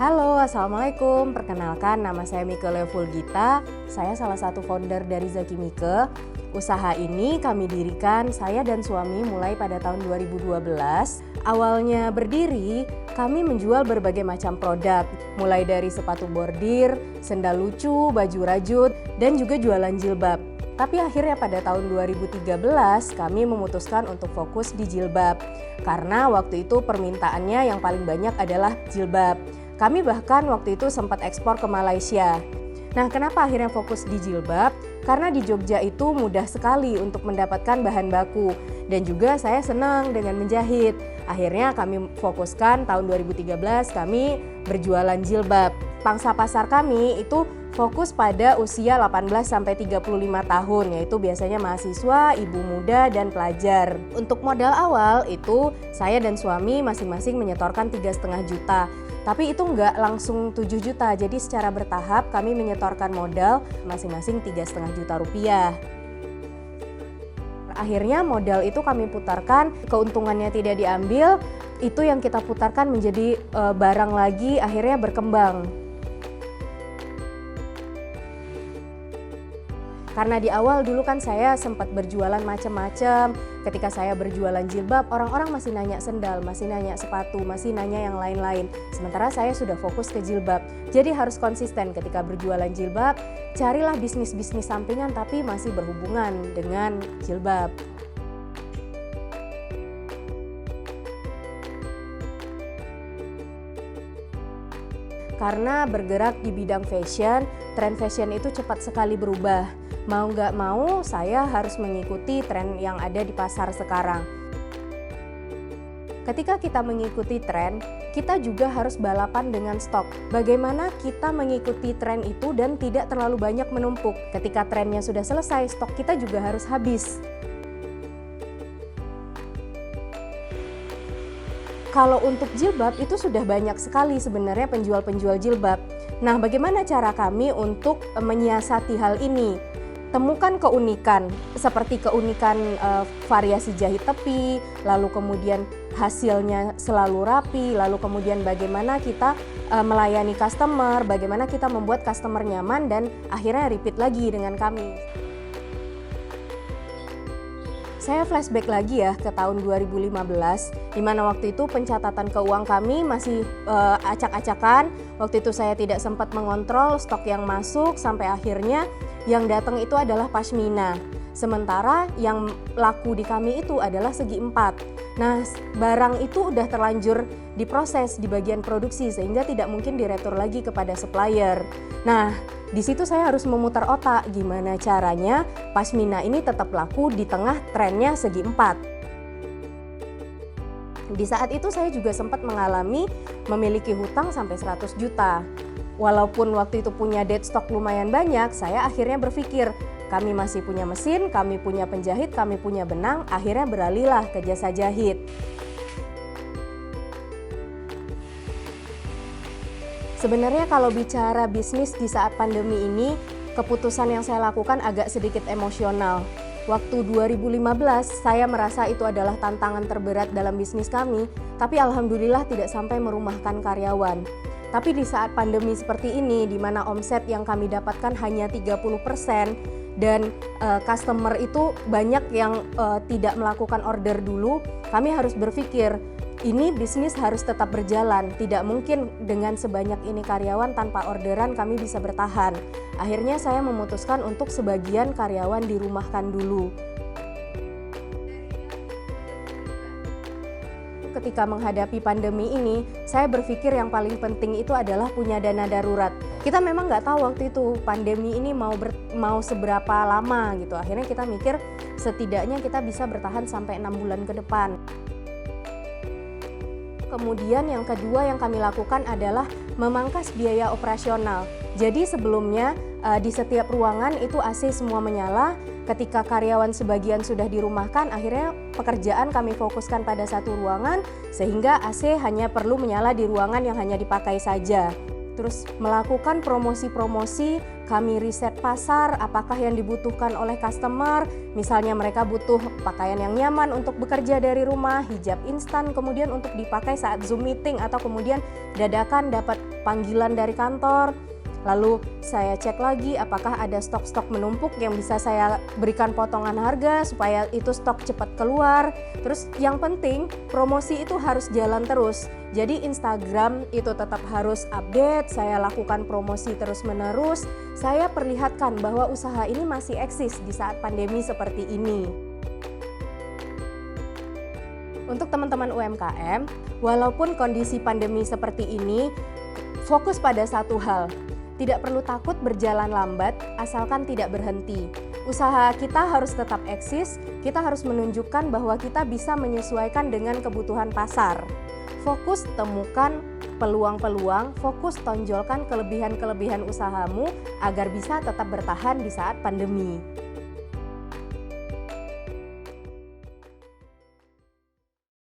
Halo, Assalamualaikum. Perkenalkan, nama saya Mike Leovulgita. Saya salah satu founder dari Zaki Mike. Usaha ini kami dirikan saya dan suami mulai pada tahun 2012. Awalnya berdiri, kami menjual berbagai macam produk, mulai dari sepatu bordir, sendal lucu, baju rajut, dan juga jualan jilbab. Tapi akhirnya pada tahun 2013 kami memutuskan untuk fokus di jilbab. Karena waktu itu permintaannya yang paling banyak adalah jilbab. Kami bahkan waktu itu sempat ekspor ke Malaysia. Nah, kenapa akhirnya fokus di jilbab? Karena di Jogja itu mudah sekali untuk mendapatkan bahan baku. Dan juga saya senang dengan menjahit. Akhirnya kami fokuskan tahun 2013 kami berjualan jilbab. Pangsa pasar kami itu fokus pada usia 18-35 tahun, yaitu biasanya mahasiswa, ibu muda, dan pelajar. Untuk modal awal itu saya dan suami masing-masing menyetorkan 3,5 juta. Tapi itu nggak langsung 7 juta, jadi secara bertahap kami menyetorkan modal masing-masing 3,5 juta rupiah. Akhirnya modal itu kami putarkan, keuntungannya tidak diambil, itu yang kita putarkan menjadi barang lagi, akhirnya berkembang. Karena di awal dulu kan saya sempat berjualan macam-macam. Ketika saya berjualan jilbab, orang-orang masih nanya sendal, masih nanya sepatu, masih nanya yang lain-lain. Sementara saya sudah fokus ke jilbab. Jadi harus konsisten ketika berjualan jilbab, carilah bisnis-bisnis sampingan tapi masih berhubungan dengan jilbab. Karena bergerak di bidang fashion, tren fashion itu cepat sekali berubah. Mau nggak mau, saya harus mengikuti tren yang ada di pasar sekarang. Ketika kita mengikuti tren, kita juga harus balapan dengan stok. Bagaimana kita mengikuti tren itu dan tidak terlalu banyak menumpuk. Ketika trennya sudah selesai, stok kita juga harus habis. Kalau untuk jilbab itu sudah banyak sekali sebenarnya penjual-penjual jilbab. Nah, bagaimana cara kami untuk menyiasati hal ini? Temukan keunikan, seperti keunikan variasi jahit tepi, lalu kemudian hasilnya selalu rapi, lalu kemudian bagaimana kita melayani customer, bagaimana kita membuat customer nyaman dan akhirnya repeat lagi dengan kami. Saya flashback lagi ya ke tahun 2015, di mana waktu itu pencatatan keuangan kami masih acak-acakan. Waktu itu saya tidak sempat mengontrol stok yang masuk, sampai akhirnya yang datang itu adalah pashmina. Sementara yang laku di kami itu adalah segi empat. Nah, barang itu udah terlanjur diproses di bagian produksi sehingga tidak mungkin diretur lagi kepada supplier. Nah, di situ saya harus memutar otak gimana caranya pashmina ini tetap laku di tengah trennya segi empat. Di saat itu saya juga sempat mengalami memiliki hutang sampai 100 juta. Walaupun waktu itu punya dead stock lumayan banyak, saya akhirnya berpikir, kami masih punya mesin, kami punya penjahit, kami punya benang, akhirnya beralihlah ke jasa jahit. Sebenarnya kalau bicara bisnis di saat pandemi ini, keputusan yang saya lakukan agak sedikit emosional. Waktu 2015, saya merasa itu adalah tantangan terberat dalam bisnis kami, tapi alhamdulillah tidak sampai merumahkan karyawan. Tapi di saat pandemi seperti ini, di mana omset yang kami dapatkan hanya 30%, dan customer itu banyak yang tidak melakukan order dulu, kami harus berpikir, ini bisnis harus tetap berjalan, tidak mungkin dengan sebanyak ini karyawan tanpa orderan kami bisa bertahan. Akhirnya saya memutuskan untuk sebagian karyawan dirumahkan dulu. Ketika menghadapi pandemi ini, saya berpikir yang paling penting itu adalah punya dana darurat. Kita memang nggak tahu waktu itu pandemi ini mau seberapa lama gitu. Akhirnya kita mikir setidaknya kita bisa bertahan sampai 6 bulan ke depan. Kemudian yang kedua yang kami lakukan adalah memangkas biaya operasional. Jadi sebelumnya di setiap ruangan itu AC semua menyala. Ketika karyawan sebagian sudah dirumahkan, akhirnya pekerjaan kami fokuskan pada satu ruangan sehingga AC hanya perlu menyala di ruangan yang hanya dipakai saja. Terus melakukan promosi-promosi kami riset pasar, apakah yang dibutuhkan oleh customer. Misalnya mereka butuh pakaian yang nyaman untuk bekerja dari rumah, hijab instan kemudian untuk dipakai saat Zoom meeting atau kemudian dadakan dapat panggilan dari kantor. Lalu saya cek lagi apakah ada stok-stok menumpuk yang bisa saya berikan potongan harga supaya itu stok cepat keluar. Terus yang penting promosi itu harus jalan terus. Jadi Instagram itu tetap harus update, saya lakukan promosi terus-menerus. Saya perlihatkan bahwa usaha ini masih eksis di saat pandemi seperti ini. Untuk teman-teman UMKM, walaupun kondisi pandemi seperti ini, fokus pada satu hal. Tidak perlu takut berjalan lambat, asalkan tidak berhenti. Usaha kita harus tetap eksis, kita harus menunjukkan bahwa kita bisa menyesuaikan dengan kebutuhan pasar. Fokus temukan peluang-peluang, fokus tonjolkan kelebihan-kelebihan usahamu agar bisa tetap bertahan di saat pandemi.